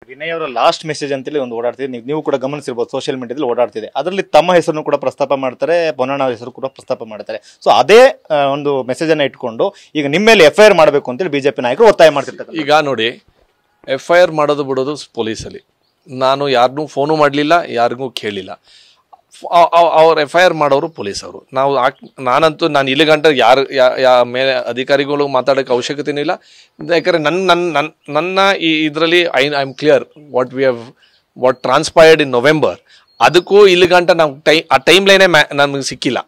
ವಿನಯ್ ಅವರ last message ಅಂತೇಳಿ ಒಂದು ಓಡಾಡ್ತಿದೆ, ನೀವು ಕೂಡ ಗಮನಿಸಿರ್ಬೋದು ಸೋಷಿಯಲ್ ಮೀಡಿಯಾದಲ್ಲಿ ಓಡಾಡ್ತಿದೆ. ಅದರಲ್ಲಿ ತಮ್ಮ ಹೆಸರನ್ನು ಕೂಡ ಪ್ರಸ್ತಾಪ ಮಾಡ್ತಾರೆ, ಪೊನ್ನಣ್ಣ ಹೆಸರು ಕೂಡ ಪ್ರಸ್ತಾಪ ಮಾಡ್ತಾರೆ. ಸೊ ಅದೇ ಒಂದು ಮೆಸೇಜ್ ಅನ್ನ ಇಟ್ಕೊಂಡು ಈಗ ನಿಮ್ಮ ಮೇಲೆ FIR ಮಾಡಬೇಕು ಅಂತೇಳಿ ಬಿಜೆಪಿ ನಾಯಕರು ಒತ್ತಾಯ ಮಾಡ್ತಿರ್ತಾರೆ. ಈಗ ನೋಡಿ, FIR ಮಾಡೋದು ಬಿಡೋದು ಪೊಲೀಸಲ್ಲಿ. ನಾನು ಯಾರನ್ನೂ ಫೋನು ಮಾಡಲಿಲ್ಲ, ಯಾರಿಗೂ ಕೇಳಿಲ್ಲ. ಅವ್ರು FIR ಮಾಡೋರು ಪೊಲೀಸವರು. ನಾನಂತೂ ಇಲ್ಲಿ ಗಂಟ ಮೇಲೆ ಅಧಿಕಾರಿಗಳು ಮಾತಾಡೋಕ್ಕೆ ಅವಶ್ಯಕತೆಯೂ ಇಲ್ಲ. ಯಾಕಂದರೆ ನನ್ನ ಇದರಲ್ಲಿ I am clear what transpired in November. ಅದಕ್ಕೂ ಇಲ್ಲಿ ಗಂಟ ನಾವು ಆ ಟೈಮ್ ಲೈನೇ ನಮಗೆ ಸಿಕ್ಕಿಲ್ಲ.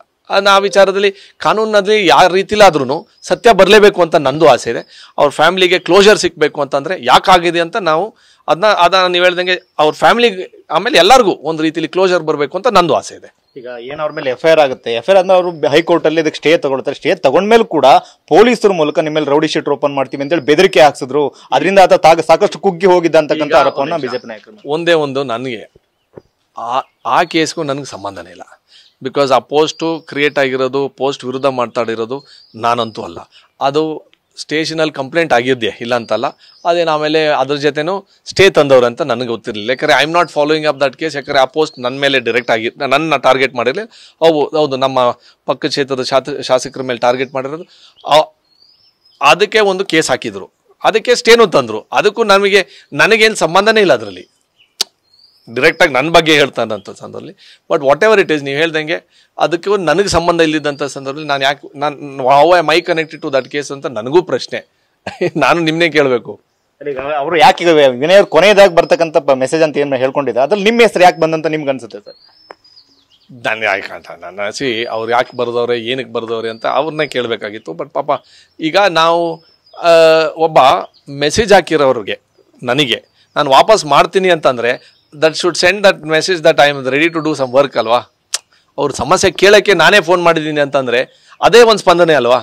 ಆ ವಿಚಾರದಲ್ಲಿ ಕಾನೂನಲ್ಲಿ ಯಾವ ರೀತಿಲಾದ್ರೂ ಸತ್ಯ ಬರಲೇಬೇಕು ಅಂತ ನಂದು ಆಸೆ ಇದೆ. ಅವ್ರ ಫ್ಯಾಮಿಲಿಗೆ ಕ್ಲೋಜರ್ ಸಿಗಬೇಕು ಅಂತಂದರೆ ಯಾಕಾಗಿದೆ ಅಂತ ನಾವು ಅದನ್ನ ನೀವು ಹೇಳ್ದಂಗೆ ಅವ್ರ ಫ್ಯಾಮಿಲಿಗೆ ಆಮೇಲೆ ಎಲ್ಲರಿಗೂ ಒಂದು ರೀತಿಲಿ ಕ್ಲೋಜರ್ ಬರಬೇಕು ಅಂತ ನಂದು ಆಸೆ ಇದೆ. ಈಗ ಏನು ಅವ್ರ ಮೇಲೆ FIR ಆಗುತ್ತೆ, FIR ಅಂದ್ರೆ ಅವರು ಹೈಕೋರ್ಟಲ್ಲಿ ಇದಕ್ಕೆ ಸ್ಟೇ ತಗೊಳ್ತಾರೆ. ಸ್ಟೇ ತಗೊಂಡ್ಮೇಲೆ ಕೂಡ ಪೊಲೀಸರ ಮೂಲಕ ನಿಮ್ಮ ಮೇಲೆ ರೌಡಿ ಶೀಟರ್ ಓಪನ್ ಮಾಡ್ತೀವಿ ಅಂತೇಳಿ ಬೆದರಿಕೆ ಹಾಕ್ಸಿದ್ರು. ಅದರಿಂದ ಆತ ಸಾಕಷ್ಟು ಕುಗ್ಗಿ ಹೋಗಿದ್ದ ಅಂತಕ್ಕಂಥ ಆರೋಪವನ್ನು ಬಿಜೆಪಿ ನಾಯಕರು. ಒಂದೇ ನನಗೆ ಆ ಕೇಸ್ಗೂ ನನಗೆ ಸಂಬಂಧನೇ ಇಲ್ಲ. ಬಿಕಾಸ್ ಆ ಪೋಸ್ಟು ಕ್ರಿಯೇಟ್ ಆಗಿರೋದು, ಪೋಸ್ಟ್ ವಿರುದ್ಧ ಮಾತಾಡಿರೋದು ನಾನಂತೂ ಅಲ್ಲ. ಅದು ಸ್ಟೇಷನಲ್ಲಿ ಕಂಪ್ಲೇಂಟ್ ಆಗಿದ್ದೆ, ಇಲ್ಲ ಅಂತಲ್ಲ. ಅದೇನು ಆಮೇಲೆ ಅದ್ರ ಜೊತೆನೂ ಸ್ಟೇ ತಂದವ್ರು ಅಂತ ನನಗೆ ಗೊತ್ತಿರಲಿಲ್ಲ. ಯಾಕಂದರೆ I am not following up that case. ಯಾಕಂದರೆ ಆ ಪೋಸ್ಟ್ ನನ್ನ ಮೇಲೆ ಡೈರೆಕ್ಟ್ ಆಗಿ ನನ್ನ ಟಾರ್ಗೆಟ್ ಮಾಡಿರಲಿ. ಹೌದು, ನಮ್ಮ ಪಕ್ಕ ಕ್ಷೇತ್ರದ ಶಾಸಕರ ಮೇಲೆ ಟಾರ್ಗೆಟ್ ಮಾಡಿರೋದು. ಅದಕ್ಕೆ ಒಂದು ಕೇಸ್ ಹಾಕಿದ್ರು, ಅದಕ್ಕೆ ಸ್ಟೇನೂ ತಂದರು. ಅದಕ್ಕೂ ನನಗೇನು ಸಂಬಂಧನೇ ಇಲ್ಲ ಅದರಲ್ಲಿ. ಡೈರೆಕ್ಟಾಗಿ ನನ್ನ ಬಗ್ಗೆ ಹೇಳ್ತಾನಂಥ ಸಂದರ್ಭದಲ್ಲಿ. But whatever it is, ನೀವು ಹೇಳ್ದಂಗೆ ಅದಕ್ಕೆ ನನಗೆ ಸಂಬಂಧ ಇಲ್ಲಿದ್ದಂಥ ಸಂದರ್ಭದಲ್ಲಿ ನಾನು how am I connected to that case ಅಂತ ನನಗೂ ಪ್ರಶ್ನೆ. ನಾನು ನಿಮ್ಮನ್ನೇ ಕೇಳಬೇಕು. ಅವರು ಯಾಕೆ ವಿನಯ್ ಅವ್ರು ಕೊನೆಯದಾಗಿ ಬರ್ತಕ್ಕಂಥ ಮೆಸೇಜ್ ಅಂತ ಏನು ಹೇಳ್ಕೊಂಡಿದ್ದೆ, ಅದ್ರಲ್ಲಿ ನಿಮ್ಮ ಹೆಸರು ಯಾಕೆ ಬಂದಂತ ನಿಮ್ಗೆ ಅನ್ಸುತ್ತೆ ಸರ್? ನನಗೆ ಅವ್ರು ಯಾಕೆ ಬರ್ದವ್ರೆ, ಏನಕ್ಕೆ ಬರ್ದವ್ರೆ ಅಂತ ಅವ್ರನ್ನೇ ಕೇಳಬೇಕಾಗಿತ್ತು. ಬಟ್ ಪಾಪ ಈಗ ನಾವು ಒಬ್ಬ ಮೆಸೇಜ್ ಹಾಕಿರೋರಿಗೆ ನನಗೆ ನಾನು ವಾಪಸ್ ಮಾಡ್ತೀನಿ ಅಂತಂದರೆ that should send that message that I am ready to do some work ಅಲ್ವಾ. ಅವ್ರ ಸಮಸ್ಯೆ ಕೇಳೋಕ್ಕೆ ನಾನೇ ಫೋನ್ ಮಾಡಿದ್ದೀನಿ ಅಂತಂದರೆ ಅದೇ ಒಂದು ಸ್ಪಂದನೆ ಅಲ್ವಾ,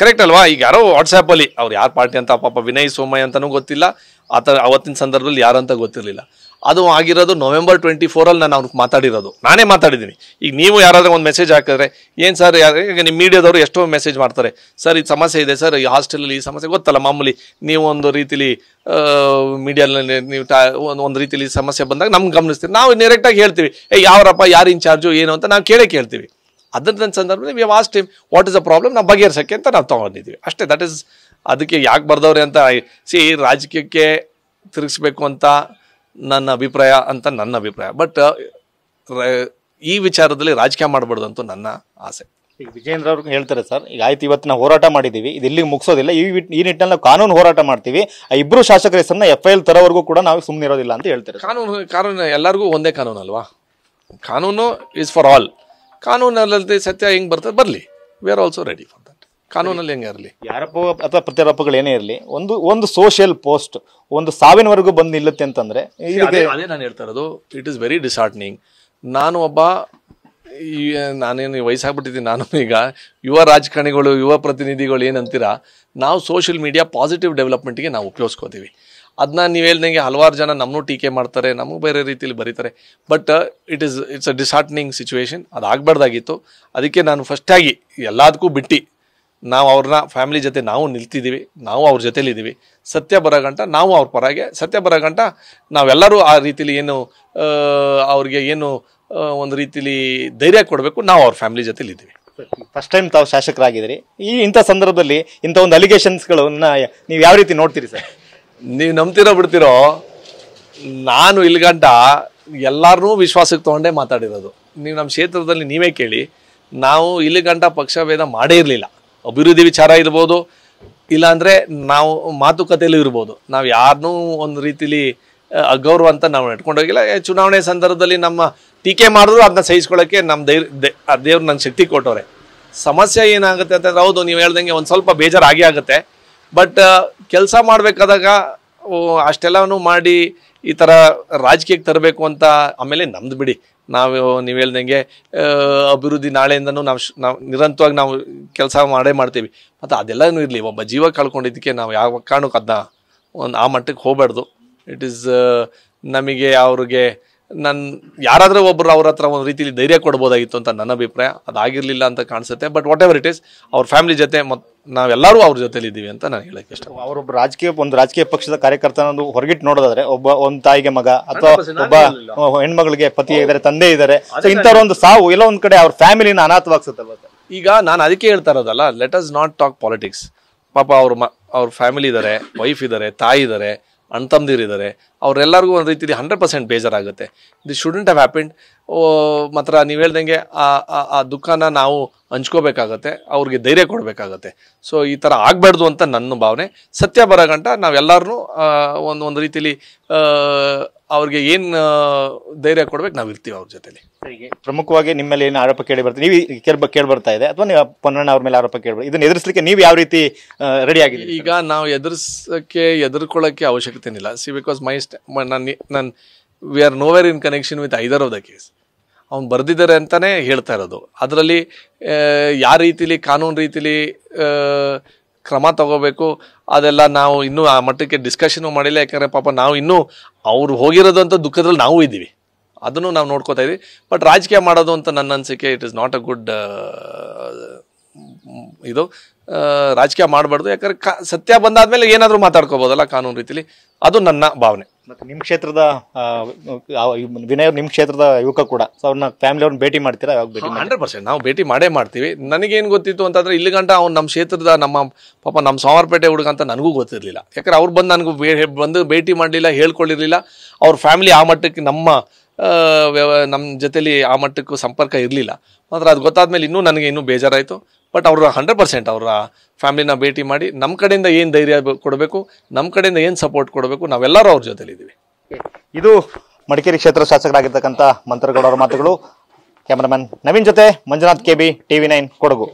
ಕರೆಕ್ಟ್ ಅಲ್ವಾ? ಈಗ ಯಾರೋ ವಾಟ್ಸಾಪಲ್ಲಿ ಅವ್ರು ಯಾರು ಪಾರ್ಟಿ ಅಂತ ಪಾಪ ವಿನಯ್ ಸೋಮಯ್ಯ ಅಂತಲೂ ಗೊತ್ತಿಲ್ಲ, ಅವತ್ತಿನ ಸಂದರ್ಭದಲ್ಲಿ ಯಾರು ಅಂತ ಗೊತ್ತಿರಲಿಲ್ಲ. ಅದು ಆಗಿರೋದು November 24 ನಾನು ಅವ್ರಿಗೆ ಮಾತಾಡಿರೋದು, ನಾನೇ ಮಾತಾಡಿದ್ದೀನಿ. ಈಗ ನೀವು ಯಾರಾದರೂ ಒಂದು ಮೆಸೇಜ್ ಹಾಕಿದ್ರೆ ಏನು ಸರ್, ಈಗ ನಿಮ್ಮ ಮೀಡಿಯಾದವರು ಎಷ್ಟೋ ಮೆಸೇಜ್ ಮಾಡ್ತಾರೆ, ಸರ್ ಇದು ಸಮಸ್ಯೆ ಇದೆ ಸರ್, ಈ ಹಾಸ್ಟೆಲಲ್ಲಿ ಈ ಸಮಸ್ಯೆ ಗೊತ್ತಲ್ಲ ಮಾಮೂಲಿ. ನೀವು ಒಂದು ರೀತಿಲಿ ಮೀಡಿಯಾದಲ್ಲಿ ನೀವು ಒಂದು ರೀತಿಲಿ ಸಮಸ್ಯೆ ಬಂದಾಗ ನಮ್ಗೆ ಗಮನಿಸ್ತೀವಿ. ನಾವು ಡೈರೆಕ್ಟಾಗಿ ಹೇಳ್ತೀವಿ, ಯಾರಪ್ಪ, ಯಾರು ಇನ್ಚಾರ್ಜು ಏನು ಅಂತ ನಾವು ಕೇಳ್ತೀವಿ. ಅದರ ಸಂದರ್ಭದಲ್ಲಿ we waste time what is the problem, ನಾವು ಬಗೆಹರಿಸೋಕ್ಕೆ ಅಂತ ನಾವು ತೊಗೊಂಡಿದ್ದೀವಿ ಅಷ್ಟೇ. ದಟ್ ಈಸ್ ಅದಕ್ಕೆ ಯಾಕೆ ಬರ್ದವ್ರೆ ಅಂತ ರಾಜಕೀಯಕ್ಕೆ ತಿರುಗಿಸ್ಬೇಕು ಅಂತ ನನ್ನ ಅಭಿಪ್ರಾಯ. ಬಟ್ ಈ ವಿಚಾರದಲ್ಲಿ ರಾಜಕೀಯ ಮಾಡಬಾರ್ದು ಅಂತ ನನ್ನ ಆಸೆ. ಈಗ ವಿಜೇಂದ್ರ ಅವ್ರಿಗೆ ಹೇಳ್ತಾರೆ ಸರ್, ಈಗ ಆಯ್ತು ಇವತ್ತು ನಾವು ಹೋರಾಟ ಮಾಡಿದ್ದೀವಿ, ಇದು ಇಲ್ಲಿಗೆ ಮುಗಿಸೋದಿಲ್ಲ, ಈ ನಿಟ್ಟಿನಲ್ಲಿ ನಾವು ಕಾನೂನು ಹೋರಾಟ ಮಾಡ್ತೀವಿ, ಇಬ್ಬರು ಶಾಸಕರ ಹೆಸರನ್ನ FIR ತರೋವರೆಗೂ ಕೂಡ ನಾವು ಸುಮ್ಮನೆ ಇರೋದಿಲ್ಲ ಅಂತ ಹೇಳ್ತಾರೆ. ಕಾನೂನು ಎಲ್ಲರಿಗೂ ಒಂದೇ ಕಾನೂನು ಅಲ್ವಾ? ಕಾನೂನು ಈಸ್ ಫಾರ್ ಆಲ್. ಕಾನೂನಲ್ಲಿ ಸತ್ಯ ಹೆಂಗೆ ಬರ್ತದೆ ಬರಲಿ, we are also ready for that. ಕಾನೂನಲ್ಲಿ ಹೆಂಗೆ ಇರಲಿ, ಯಾರಪ್ಪ ಅಥವಾ ಪ್ರತ್ಯಾರೋಪಗಳು ಏನೇ ಇರಲಿ, ಒಂದು ಸೋಷಿಯಲ್ ಪೋಸ್ಟ್ ಒಂದು ಸಾವಿನವರೆಗೂ ಬಂದು ನಿಲ್ಲುತ್ತೆ ಅಂತಂದ್ರೆ ಅದೇ ನಾನು ಹೇಳ್ತಾ ಇರೋದು. It is very disheartening. ನಾನು ನಾನೇನು ವಯಸ್ಸಾಗ್ಬಿಟ್ಟಿದ್ದೀನಿ. ನಾನು ಈಗ ಯುವ ರಾಜಕಾರಣಿಗಳು, ಯುವ ಪ್ರತಿನಿಧಿಗಳು ಏನಂತೀರಾ, ನಾವು ಸೋಷಿಯಲ್ ಮೀಡಿಯಾ ಪಾಸಿಟಿವ್ ಡೆವಲಪ್ಮೆಂಟ್ಗೆ ನಾವು ಉಪಯೋಗಿಸ್ಕೋತೀವಿ. ಅದನ್ನ ನೀವು ಹೇಳ್ದಂಗೆ ಹಲವಾರು ಜನ ನಮ್ಮನ್ನು ಟೀಕೆ ಮಾಡ್ತಾರೆ, ನಮಗೆ ಬೇರೆ ರೀತಿಯಲ್ಲಿ ಬರೀತಾರೆ. But it's a disheartening situation. ಅದು ಆಗಬಾರ್ದಾಗಿತ್ತು. ಅದಕ್ಕೆ ನಾನು ಫಸ್ಟಾಗಿ ಎಲ್ಲದಕ್ಕೂ ಬಿಟ್ಟು ನಾವು ಅವ್ರನ್ನ ಫ್ಯಾಮಿಲಿ ಜೊತೆ ನಾವು ನಿಲ್ತಿದ್ದೀವಿ, ನಾವು ಅವ್ರ ಜೊತೆಲಿದ್ದೀವಿ. ಸತ್ಯ ಬರೋಗಂಟ ನಾವು ಅವ್ರ ಪರಾಗೆ, ಸತ್ಯ ಬರೋಗಂಟ ನಾವೆಲ್ಲರೂ ಆ ರೀತಿಲಿ ಏನು ಅವ್ರಿಗೆ ಏನು ಒಂದು ರೀತಿಲಿ ಧೈರ್ಯ ಕೊಡಬೇಕು, ನಾವು ಅವ್ರ ಫ್ಯಾಮಿಲಿ ಜೊತೆಲಿದ್ದೀವಿ. ಫಸ್ಟ್ ಟೈಮ್ ತಾವು ಶಾಸಕರಾಗಿದ್ದೀರಿ, ಇಂಥ ಸಂದರ್ಭದಲ್ಲಿ ಇಂಥ ಒಂದು ಅಲಿಗೇಷನ್ಸ್ಗಳನ್ನ ನೀವು ಯಾವ ರೀತಿ ನೋಡ್ತೀರಿ ಸರ್? ನೀವು ನಂಬ್ತಿರೋ ಬಿಡ್ತಿರೋ, ನಾನು ಇಲ್ಗಂಟ ಎಲ್ಲರನ್ನೂ ವಿಶ್ವಾಸಕ್ಕೆ ತೊಗೊಂಡೇ ಮಾತಾಡಿರೋದು. ನೀವು ನಮ್ಮ ಕ್ಷೇತ್ರದಲ್ಲಿ ನೀವೇ ಕೇಳಿ, ನಾವು ಇಲ್ಲಿಗಂಟ ಪಕ್ಷಭೇದ ಮಾಡೇ ಇರಲಿಲ್ಲ. ಅಭಿವೃದ್ಧಿ ವಿಚಾರ ಇರ್ಬೋದು, ಇಲ್ಲಾಂದರೆ ನಾವು ಮಾತುಕತೆಯಲ್ಲೂ ಇರ್ಬೋದು. ನಾವು ಯಾರನ್ನೂ ಒಂದು ರೀತಿಲಿ ಅಗೌರವ ಅಂತ ನಾವು ಇಟ್ಕೊಂಡೋಗಿಲ್ಲ. ಚುನಾವಣೆ ಸಂದರ್ಭದಲ್ಲಿ ನಮ್ಮ ಟೀಕೆ ಮಾಡಿದ್ರು ಅದನ್ನ ಸಹಿಸ್ಕೊಳ್ಳೋಕ್ಕೆ ನಮ್ಮ ದೇವ್ರು ನಂಗೆ ಶಕ್ತಿ ಕೊಟ್ಟವ್ರೆ. ಸಮಸ್ಯೆ ಏನಾಗುತ್ತೆ ಅಂತಂದ್ರೆ, ಹೌದು ನೀವು ಹೇಳ್ದಂಗೆ ಒಂದು ಸ್ವಲ್ಪ ಬೇಜಾರು ಆಗುತ್ತೆ. ಬಟ್ ಕೆಲಸ ಮಾಡಬೇಕಾದಾಗ ಅಷ್ಟೆಲ್ಲನೂ ಮಾಡಿ ಈ ಥರ ರಾಜಕೀಯಕ್ಕೆ ತರಬೇಕು ಅಂತ, ಆಮೇಲೆ ನಮ್ದು ಬಿಡಿ, ನೀವು ಹೇಳ್ದಂಗೆ ಅಭಿವೃದ್ಧಿ ನಾಳೆಯಿಂದನೂ ನಾವು ನಿರಂತರವಾಗಿ ನಾವು ಕೆಲಸ ಮಾಡ್ತೀವಿ. ಮತ್ತು ಅದೆಲ್ಲನೂ ಇರಲಿ, ಒಬ್ಬ ಜೀವ ಕಳ್ಕೊಂಡಿದ್ದಕ್ಕೆ ನಾವು ಯಾವ ಕಾರಣಕ್ಕೆ ಅದನ್ನ ಆ ಮಟ್ಟಕ್ಕೆ ಹೋಗಬಾರ್ದು. ಇಟ್ ಈಸ್ ನಮಗೆ ಅವ್ರಿಗೆ ನಾನು ಯಾರಾದರೂ ಒಬ್ಬರು ಅವ್ರ ಹತ್ರ ಒಂದು ರೀತಿಯಲ್ಲಿ ಧೈರ್ಯ ಕೊಡ್ಬೋದಾಗಿತ್ತು ಅಂತ ನನ್ನ ಅಭಿಪ್ರಾಯ. ಅದಾಗಿರಲಿಲ್ಲ ಅಂತ ಕಾಣಿಸುತ್ತೆ. But whatever it is, ಅವ್ರ ಫ್ಯಾಮಿಲಿ ಜೊತೆ ಮತ್ತು ನಾವೆಲ್ಲರೂ ಅವ್ರ ಜೊತೆಲಿ ಇದ್ದೀವಿ ಅಂತ ನಾನು ಹೇಳಕ್ಕೆ ಇಷ್ಟ. ಅವರೊಬ್ಬ ಒಂದು ರಾಜಕೀಯ ಪಕ್ಷದ ಕಾರ್ಯಕರ್ತನೊಂದು ಹೊರಗಿಟ್ಟು ನೋಡೋದಾದ್ರೆ ಒಂದು ತಾಯಿಗೆ ಮಗ ಅಥವಾ ಒಬ್ಬ ಹೆಣ್ಮಗಳಿಗೆ ಪತಿ ಇದ್ದಾರೆ, ತಂದೆ ಇದ್ದಾರೆ, ಇಂಥವ್ರ ಒಂದು ಸಾವು ಎಲ್ಲ ಒಂದ್ ಕಡೆ ಅವ್ರ ಫ್ಯಾಮಿಲಿನ ಅನಾಥವಾಗ್ಸುತ್ತಲ್ವ ಸರ್? ಈಗ ನಾನು ಅದಕ್ಕೆ ಹೇಳ್ತಾ ಇರೋದಲ್ಲ, let us not talk politics. ಪಾಪ ಅವ್ರ ಫ್ಯಾಮಿಲಿ ಇದ್ದಾರೆ, ವೈಫ್ ಇದ್ದಾರೆ, ತಾಯಿ ಇದ್ದಾರೆ, ಅಣ್ಣ ತಮ್ಮದಿರಿದ್ದಾರೆ, ಅವರೆಲ್ಲರಿಗೂ ಒಂದು ರೀತಿಯಲ್ಲಿ 100% ಬೇಜಾರಾಗುತ್ತೆ. This shouldn't have happened. ಮಾತ್ರ ನೀವು ಹೇಳ್ದಂಗೆ ಆ ದುಃಖನ ನಾವು ಹಂಚ್ಕೋಬೇಕಾಗತ್ತೆ, ಅವ್ರಿಗೆ ಧೈರ್ಯ ಕೊಡಬೇಕಾಗತ್ತೆ. ಸೊ ಈ ಥರ ಆಗಬಾರ್ದು ಅಂತ ನನ್ನ ಭಾವನೆ. ಸತ್ಯ ಬರೋ ಗಂಟ ನಾವೆಲ್ಲರೂ ಒಂದು ರೀತಿಯಲ್ಲಿ ಅವ್ರಿಗೆ ಏನು ಧೈರ್ಯ ಕೊಡ್ಬೇಕು ನಾವು ಇರ್ತೀವಿ ಅವ್ರ ಜೊತೆಲಿ. ಪ್ರಮುಖವಾಗಿ ನಿಮ್ಮ ಮೇಲೆ ಏನು ಆರೋಪ ಕೇಳಿ ಬರ್ತೀವಿ, ನೀವು ಕೇಳಿ ಬರ್ತಾ ಇದೆ ಅಥವಾ ನೀವು ಪೊನ್ನಣ್ಣ ಅವ್ರ ಮೇಲೆ ಆರೋಪ ಕೇಳಿ ಇದನ್ನ ಎದುರಿಸಲಿಕ್ಕೆ ನೀವು ಯಾವ ರೀತಿ ರೆಡಿ ಆಗಿದೆ? ಈಗ ನಾವು ಎದುರ್ಕೊಳ್ಳೋಕ್ಕೆ ಅವಶ್ಯಕತೆ ಇಲ್ಲ. ಸಿ ಬಿಕಾಸ್ ನನ್ನ we are nowhere in connection with either of the case. ಅವ್ನು ಬರೆದಿದ್ದಾರೆ ಅಂತಾನೆ ಹೇಳ್ತಾ ಇರೋದು. ಅದರಲ್ಲಿ ಯಾವ ರೀತಿಲಿ ಕಾನೂನು ರೀತಿಲಿ ಕ್ರಮ ತಗೋಬೇಕು ಅದೆಲ್ಲ ನಾವು ಇನ್ನೂ ಆ ಮಟ್ಟಕ್ಕೆ ಡಿಸ್ಕಷನ್ ಮಾಡಿಲ್ಲ. ಯಾಕಂದರೆ ಪಾಪ ನಾವು ಇನ್ನೂ ಅವ್ರು ಹೋಗಿರೋದು ಅಂತ ದುಃಖದಲ್ಲಿ ನಾವು ಇದ್ದೀವಿ, ಅದನ್ನು ನಾವು ನೋಡ್ಕೋತಾ ಇದ್ದೀವಿ. ಬಟ್ ರಾಜಕೀಯ ಮಾಡೋದು ಅಂತ ನನ್ನ ಅನಿಸಿಕೆ it is not a good ಇದು. ರಾಜಕೀಯ ಮಾಡಬಾರ್ದು. ಯಾಕಂದ್ರೆ ಸತ್ಯ ಬಂದಾದ್ಮೇಲೆ ಏನಾದರೂ ಮಾತಾಡ್ಕೋಬೋದಲ್ಲ ಕಾನೂನು ರೀತಿಲಿ, ಅದು ನನ್ನ ಭಾವನೆ. ಮತ್ತು ನಿಮ್ಮ ಕ್ಷೇತ್ರದ ವಿನಯ್, ನಿಮ್ಮ ಕ್ಷೇತ್ರದ ಯುವಕ ಕೂಡ, ಸೊ ಅವ್ರನ್ನ ಫ್ಯಾಮಿಲಿ ಅವ್ರನ್ನ ಭೇಟಿ ಮಾಡ್ತೀರಾ? 100% ನಾವು ಭೇಟಿ ಮಾಡೇ ಮಾಡ್ತೀವಿ. ನನಗೇನು ಗೊತ್ತಿತ್ತು ಅಂತಂದರೆ ಇಲ್ಲಿ ಗಂಟ ಅವ್ನು ನಮ್ಮ ಕ್ಷೇತ್ರದ ನಮ್ಮ ಸೋಮವಾರಪೇಟೆ ಹುಡುಗ ಅಂತ ನನಗೂ ಗೊತ್ತಿರಲಿಲ್ಲ. ಯಾಕಂದ್ರೆ ಅವ್ರು ಬಂದು ನನಗೂ ಬಂದು ಭೇಟಿ ಮಾಡಲಿಲ್ಲ, ಹೇಳ್ಕೊಳ್ಳಿರಲಿಲ್ಲ. ಅವ್ರ ಫ್ಯಾಮಿಲಿ ಆ ಮಟ್ಟಕ್ಕೆ ನಮ್ಮ ಜೊತೆಲಿ ಆ ಮಟ್ಟಕ್ಕೂ ಸಂಪರ್ಕ ಇರಲಿಲ್ಲ. ಮಾತ್ರ ಅದು ಗೊತ್ತಾದ್ಮೇಲೆ ನನಗೆ ಇನ್ನೂ ಬೇಜಾರಾಯಿತು. ಬಟ್ ಅವರು 100% ಅವರ ಫ್ಯಾಮಿಲಿನ ಭೇಟಿ ಮಾಡಿ ನಮ್ಮ ಕಡೆಯಿಂದ ಏನು ಧೈರ್ಯ ಕೊಡಬೇಕು, ನಮ್ಮ ಕಡೆಯಿಂದ ಏನು ಸಪೋರ್ಟ್ ಕೊಡಬೇಕು, ನಾವೆಲ್ಲರೂ ಅವ್ರ ಜೊತೆಲಿದ್ದೀವಿ. ಇದು ಮಡಿಕೇರಿ ಕ್ಷೇತ್ರ ಶಾಸಕರಾಗಿರ್ತಕ್ಕಂಥ ಮಂತ್ರಗೌಡ ಅವರ ಮಾತುಗಳು. ಕ್ಯಾಮರಾಮನ್ ನವೀನ್ ಜೊತೆ ಮಂಜುನಾಥ್, KB, TV9 ಕೊಡಗು.